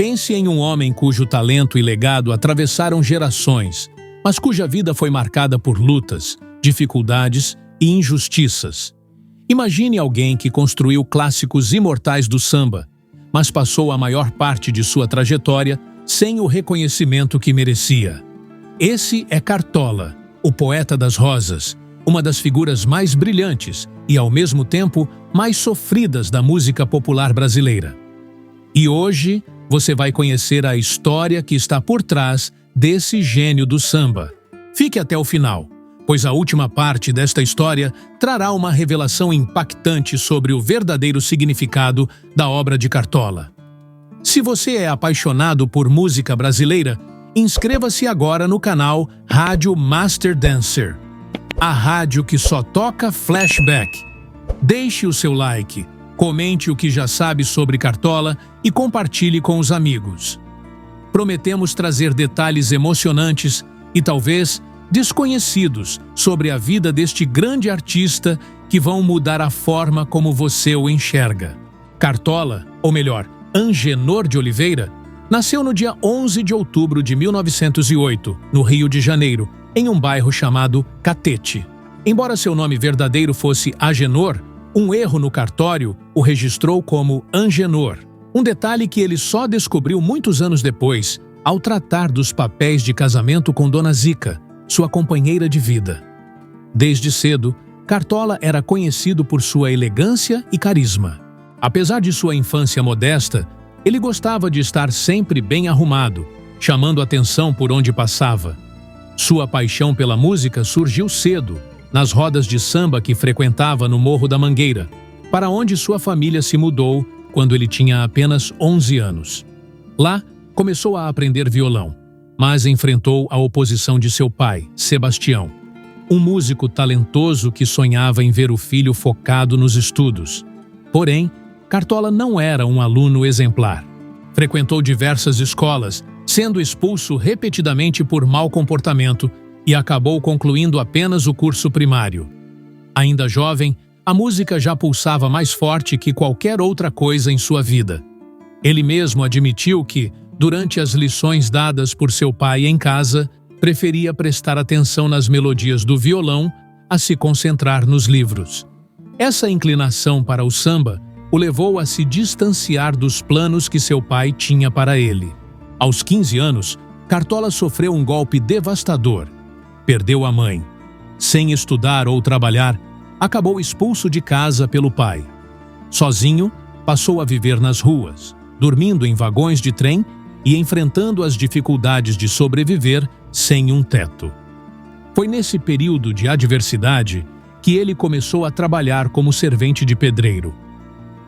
Pense em um homem cujo talento e legado atravessaram gerações, mas cuja vida foi marcada por lutas, dificuldades e injustiças. Imagine alguém que construiu clássicos imortais do samba, mas passou a maior parte de sua trajetória sem o reconhecimento que merecia. Esse é Cartola, o poeta das rosas, uma das figuras mais brilhantes e, ao mesmo tempo, mais sofridas da música popular brasileira. E hoje você vai conhecer a história que está por trás desse gênio do samba. Fique até o final, pois a última parte desta história trará uma revelação impactante sobre o verdadeiro significado da obra de Cartola. Se você é apaixonado por música brasileira, inscreva-se agora no canal Rádio Master Dancer, a rádio que só toca flashback. Deixe o seu like, comente o que já sabe sobre Cartola e compartilhe com os amigos. Prometemos trazer detalhes emocionantes e talvez desconhecidos sobre a vida deste grande artista que vão mudar a forma como você o enxerga. Cartola, ou melhor, Angenor de Oliveira, nasceu no dia 11 de outubro de 1908, no Rio de Janeiro, em um bairro chamado Catete. Embora seu nome verdadeiro fosse Agenor, um erro no cartório o registrou como Angenor, um detalhe que ele só descobriu muitos anos depois, ao tratar dos papéis de casamento com Dona Zica, sua companheira de vida. Desde cedo, Cartola era conhecido por sua elegância e carisma. Apesar de sua infância modesta, ele gostava de estar sempre bem arrumado, chamando atenção por onde passava. Sua paixão pela música surgiu cedo, nas rodas de samba que frequentava no Morro da Mangueira, para onde sua família se mudou quando ele tinha apenas 11 anos. Lá, começou a aprender violão, mas enfrentou a oposição de seu pai, Sebastião, um músico talentoso que sonhava em ver o filho focado nos estudos. Porém, Cartola não era um aluno exemplar. Frequentou diversas escolas, sendo expulso repetidamente por mau comportamento e acabou concluindo apenas o curso primário. Ainda jovem, a música já pulsava mais forte que qualquer outra coisa em sua vida. Ele mesmo admitiu que, durante as lições dadas por seu pai em casa, preferia prestar atenção nas melodias do violão a se concentrar nos livros. Essa inclinação para o samba o levou a se distanciar dos planos que seu pai tinha para ele. Aos 15 anos, Cartola sofreu um golpe devastador. Perdeu a mãe. Sem estudar ou trabalhar, acabou expulso de casa pelo pai. Sozinho, passou a viver nas ruas, dormindo em vagões de trem e enfrentando as dificuldades de sobreviver sem um teto. Foi nesse período de adversidade que ele começou a trabalhar como servente de pedreiro.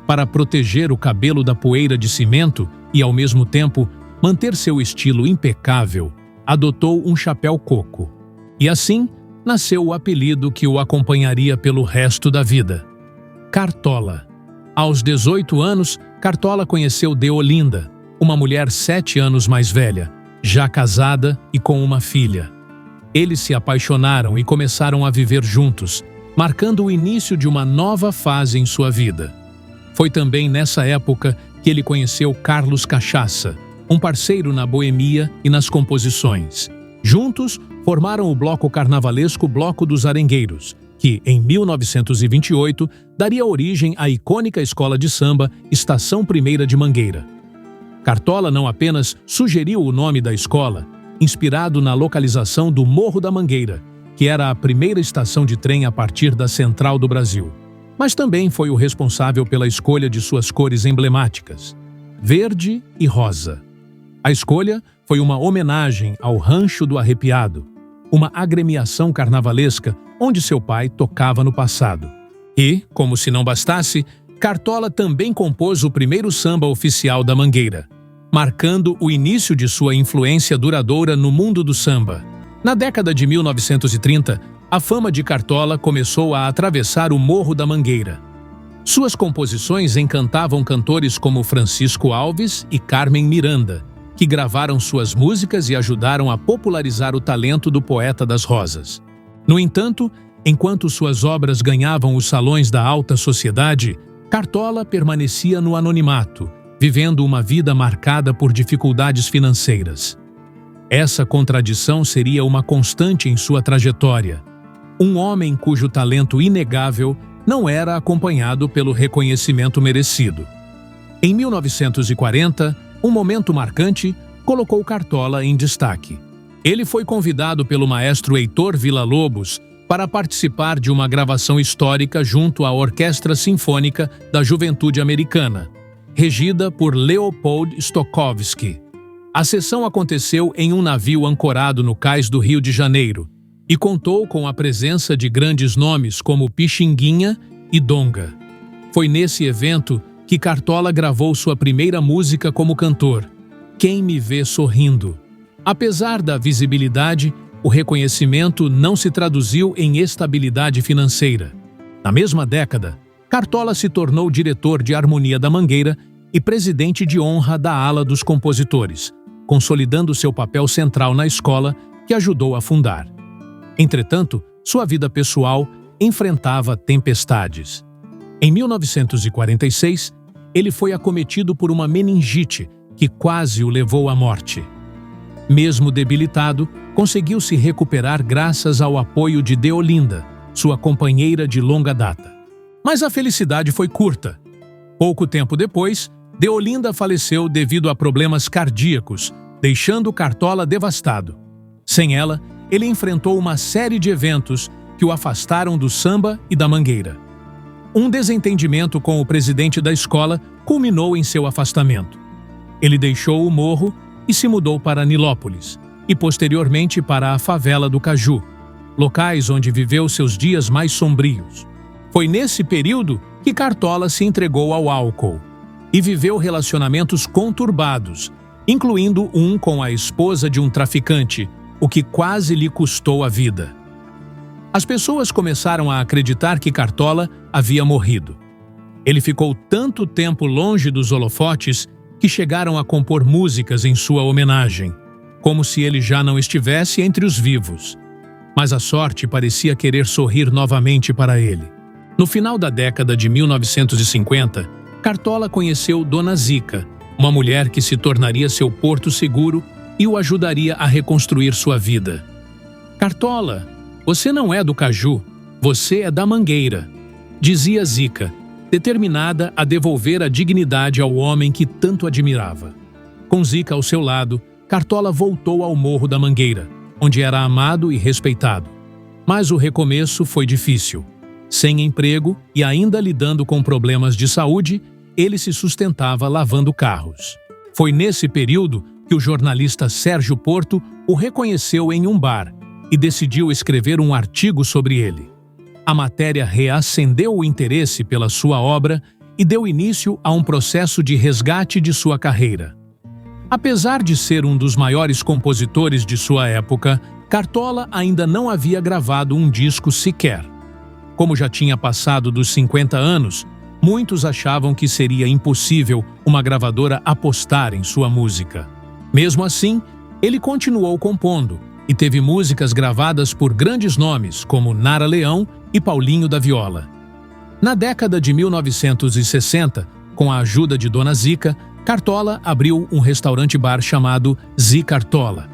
Para proteger o cabelo da poeira de cimento e, ao mesmo tempo, manter seu estilo impecável, adotou um chapéu coco. E assim, nasceu o apelido que o acompanharia pelo resto da vida: Cartola. Aos 18 anos, Cartola conheceu Deolinda, uma mulher 7 anos mais velha, já casada e com uma filha. Eles se apaixonaram e começaram a viver juntos, marcando o início de uma nova fase em sua vida. Foi também nessa época que ele conheceu Carlos Cachaça, um parceiro na boemia e nas composições. Juntos, formaram o bloco carnavalesco Bloco dos Arengueiros, que, em 1928, daria origem à icônica escola de samba Estação Primeira de Mangueira. Cartola não apenas sugeriu o nome da escola, inspirado na localização do Morro da Mangueira, que era a primeira estação de trem a partir da Central do Brasil, mas também foi o responsável pela escolha de suas cores emblemáticas, verde e rosa. A escolha foi uma homenagem ao Rancho do Arrepiado, uma agremiação carnavalesca onde seu pai tocava no passado. E, como se não bastasse, Cartola também compôs o primeiro samba oficial da Mangueira, marcando o início de sua influência duradoura no mundo do samba. Na década de 1930, a fama de Cartola começou a atravessar o Morro da Mangueira. Suas composições encantavam cantores como Francisco Alves e Carmen Miranda, que gravaram suas músicas e ajudaram a popularizar o talento do poeta das rosas. No entanto, enquanto suas obras ganhavam os salões da alta sociedade, Cartola permanecia no anonimato, vivendo uma vida marcada por dificuldades financeiras. Essa contradição seria uma constante em sua trajetória. Um homem cujo talento inegável não era acompanhado pelo reconhecimento merecido. Em 1940, um momento marcante colocou Cartola em destaque. Ele foi convidado pelo maestro Heitor Villa-Lobos para participar de uma gravação histórica junto à Orquestra Sinfônica da Juventude Americana, regida por Leopold Stokowski. A sessão aconteceu em um navio ancorado no cais do Rio de Janeiro e contou com a presença de grandes nomes como Pixinguinha e Donga. Foi nesse evento que Cartola gravou sua primeira música como cantor, Quem Me Vê Sorrindo. Apesar da visibilidade, o reconhecimento não se traduziu em estabilidade financeira. Na mesma década, Cartola se tornou diretor de harmonia da Mangueira e presidente de honra da ala dos compositores, consolidando seu papel central na escola que ajudou a fundar. Entretanto, sua vida pessoal enfrentava tempestades. Em 1946, ele foi acometido por uma meningite que quase o levou à morte. Mesmo debilitado, conseguiu se recuperar graças ao apoio de Deolinda, sua companheira de longa data. Mas a felicidade foi curta. Pouco tempo depois, Deolinda faleceu devido a problemas cardíacos, deixando Cartola devastado. Sem ela, ele enfrentou uma série de eventos que o afastaram do samba e da Mangueira. Um desentendimento com o presidente da escola culminou em seu afastamento. Ele deixou o morro e se mudou para Nilópolis, e posteriormente para a favela do Caju, locais onde viveu seus dias mais sombrios. Foi nesse período que Cartola se entregou ao álcool e viveu relacionamentos conturbados, incluindo um com a esposa de um traficante, o que quase lhe custou a vida. As pessoas começaram a acreditar que Cartola havia morrido. Ele ficou tanto tempo longe dos holofotes que chegaram a compor músicas em sua homenagem, como se ele já não estivesse entre os vivos. Mas a sorte parecia querer sorrir novamente para ele. No final da década de 1950, Cartola conheceu Dona Zica, uma mulher que se tornaria seu porto seguro e o ajudaria a reconstruir sua vida. Cartola, você não é do Caju, você é da Mangueira, dizia Zica, determinada a devolver a dignidade ao homem que tanto admirava. Com Zica ao seu lado, Cartola voltou ao Morro da Mangueira, onde era amado e respeitado. Mas o recomeço foi difícil. Sem emprego e ainda lidando com problemas de saúde, ele se sustentava lavando carros. Foi nesse período que o jornalista Sérgio Porto o reconheceu em um bar e decidiu escrever um artigo sobre ele. A matéria reacendeu o interesse pela sua obra e deu início a um processo de resgate de sua carreira. Apesar de ser um dos maiores compositores de sua época, Cartola ainda não havia gravado um disco sequer. Como já tinha passado dos 50 anos, muitos achavam que seria impossível uma gravadora apostar em sua música. Mesmo assim, ele continuou compondo e teve músicas gravadas por grandes nomes como Nara Leão e Paulinho da Viola. Na década de 1960, com a ajuda de Dona Zica, Cartola abriu um restaurante-bar chamado Zicartola.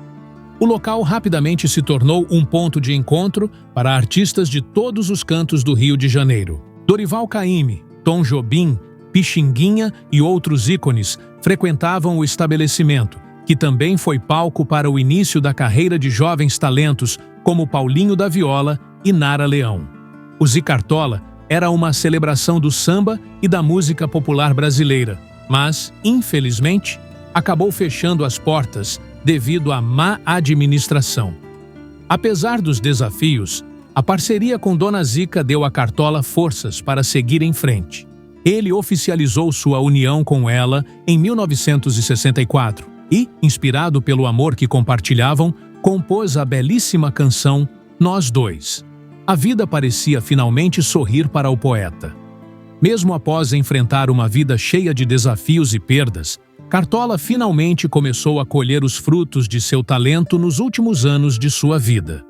O local rapidamente se tornou um ponto de encontro para artistas de todos os cantos do Rio de Janeiro. Dorival Caymmi, Tom Jobim, Pixinguinha e outros ícones frequentavam o estabelecimento, que também foi palco para o início da carreira de jovens talentos como Paulinho da Viola e Nara Leão. O Zicartola era uma celebração do samba e da música popular brasileira, mas, infelizmente, acabou fechando as portas devido à má administração. Apesar dos desafios, a parceria com Dona Zica deu a Cartola forças para seguir em frente. Ele oficializou sua união com ela em 1964 e, inspirado pelo amor que compartilhavam, compôs a belíssima canção Nós Dois. A vida parecia finalmente sorrir para o poeta. Mesmo após enfrentar uma vida cheia de desafios e perdas, Cartola finalmente começou a colher os frutos de seu talento nos últimos anos de sua vida.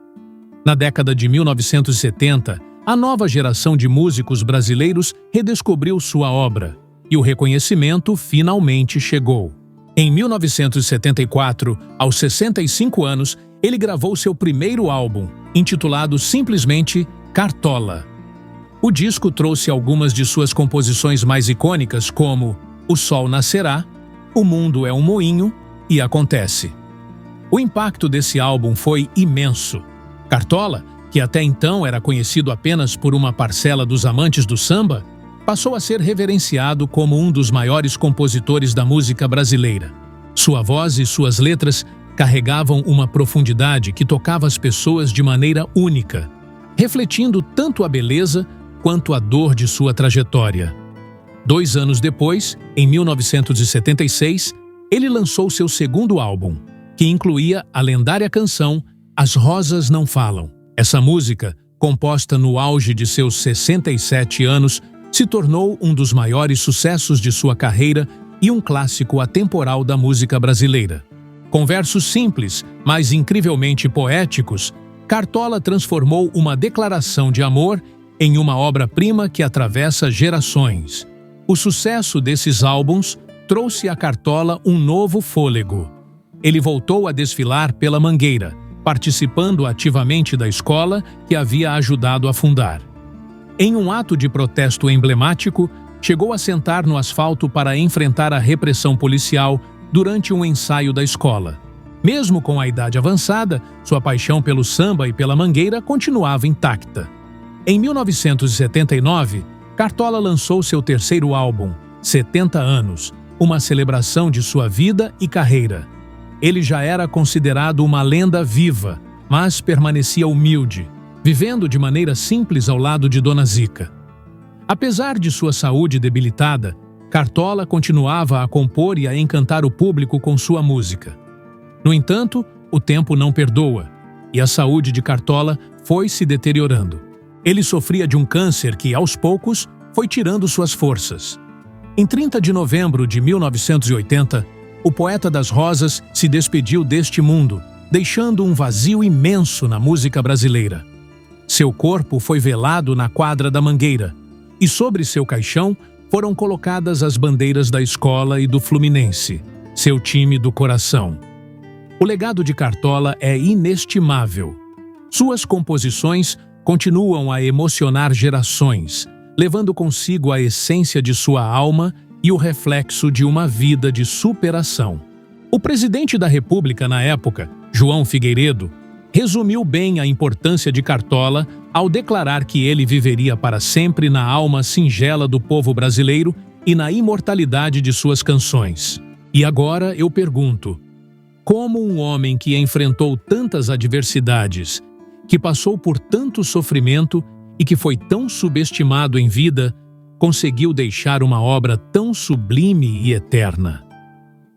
Na década de 1970, a nova geração de músicos brasileiros redescobriu sua obra. e o reconhecimento finalmente chegou. Em 1974, aos 65 anos, ele gravou seu primeiro álbum, intitulado simplesmente Cartola. O disco trouxe algumas de suas composições mais icônicas, como O Sol Nascerá, O Mundo é um Moinho e Acontece. O impacto desse álbum foi imenso. Cartola, que até então era conhecido apenas por uma parcela dos amantes do samba, passou a ser reverenciado como um dos maiores compositores da música brasileira. Sua voz e suas letras carregavam uma profundidade que tocava as pessoas de maneira única, refletindo tanto a beleza quanto a dor de sua trajetória. 2 anos depois, em 1976, ele lançou seu segundo álbum, que incluía a lendária canção As Rosas Não Falam. Essa música, composta no auge de seus 67 anos, se tornou um dos maiores sucessos de sua carreira e um clássico atemporal da música brasileira. Com versos simples, mas incrivelmente poéticos, Cartola transformou uma declaração de amor em uma obra-prima que atravessa gerações. O sucesso desses álbuns trouxe a Cartola um novo fôlego. Ele voltou a desfilar pela Mangueira, participando ativamente da escola que havia ajudado a fundar. Em um ato de protesto emblemático, chegou a sentar no asfalto para enfrentar a repressão policial durante um ensaio da escola. Mesmo com a idade avançada, sua paixão pelo samba e pela Mangueira continuava intacta. Em 1979, Cartola lançou seu terceiro álbum, 70 anos, uma celebração de sua vida e carreira. Ele já era considerado uma lenda viva, mas permanecia humilde, vivendo de maneira simples ao lado de Dona Zica. Apesar de sua saúde debilitada, Cartola continuava a compor e a encantar o público com sua música. No entanto, o tempo não perdoa, e a saúde de Cartola foi se deteriorando. Ele sofria de um câncer que, aos poucos, foi tirando suas forças. Em 30 de novembro de 1980, o poeta das Rosas se despediu deste mundo, deixando um vazio imenso na música brasileira. Seu corpo foi velado na quadra da Mangueira, e sobre seu caixão foram colocadas as bandeiras da escola e do Fluminense, seu time do coração. O legado de Cartola é inestimável. Suas composições continuam a emocionar gerações, levando consigo a essência de sua alma e o reflexo de uma vida de superação. O presidente da República na época, João Figueiredo, resumiu bem a importância de Cartola ao declarar que ele viveria para sempre na alma singela do povo brasileiro e na imortalidade de suas canções. E agora eu pergunto, como um homem que enfrentou tantas adversidades, que passou por tanto sofrimento e que foi tão subestimado em vida, conseguiu deixar uma obra tão sublime e eterna?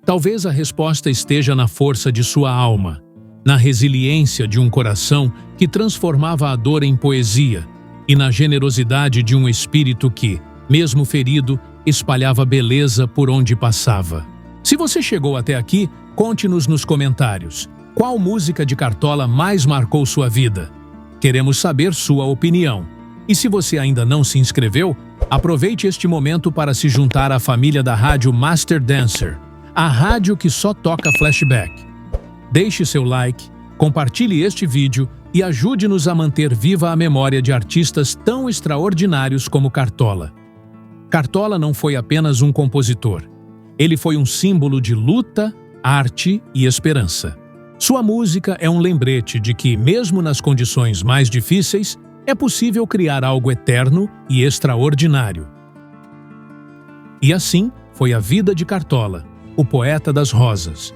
Talvez a resposta esteja na força de sua alma, na resiliência de um coração que transformava a dor em poesia e na generosidade de um espírito que, mesmo ferido, espalhava beleza por onde passava. Se você chegou até aqui, conte-nos nos comentários. Qual música de Cartola mais marcou sua vida? Queremos saber sua opinião. E se você ainda não se inscreveu, aproveite este momento para se juntar à família da Rádio Master Dancer, a rádio que só toca flashback. Deixe seu like, compartilhe este vídeo e ajude-nos a manter viva a memória de artistas tão extraordinários como Cartola. Cartola não foi apenas um compositor. Ele foi um símbolo de luta, arte e esperança. Sua música é um lembrete de que, mesmo nas condições mais difíceis, é possível criar algo eterno e extraordinário. E assim foi a vida de Cartola, o poeta das Rosas.